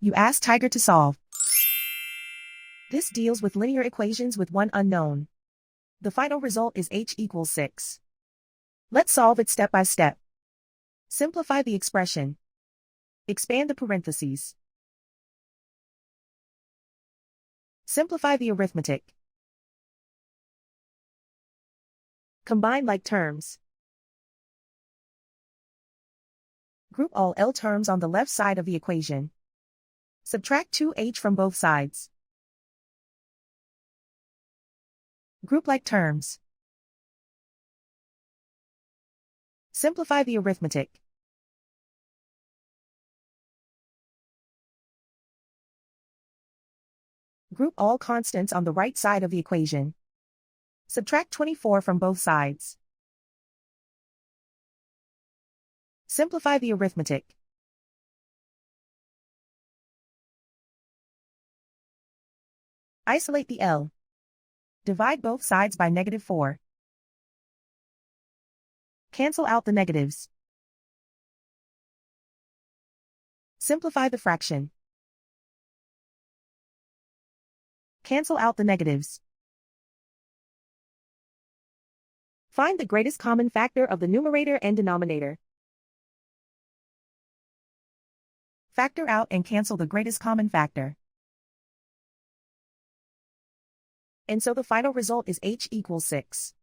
You ask Tiger to solve. This deals with linear equations with one unknown. The final result is h equals 6. Let's solve it step by step. Simplify the expression. Expand the parentheses. Simplify the arithmetic. Combine like terms. Group all L terms on the left side of the equation. Subtract 2h from both sides. Group like terms. Simplify the arithmetic. Group all constants on the right side of the equation. Subtract 24 from both sides. Simplify the arithmetic. Isolate the L. Divide both sides by -4. Cancel out the negatives. Simplify the fraction. Cancel out the negatives. Find the greatest common factor of the numerator and denominator. Factor out and cancel the greatest common factor. And so the final result is h equals 6.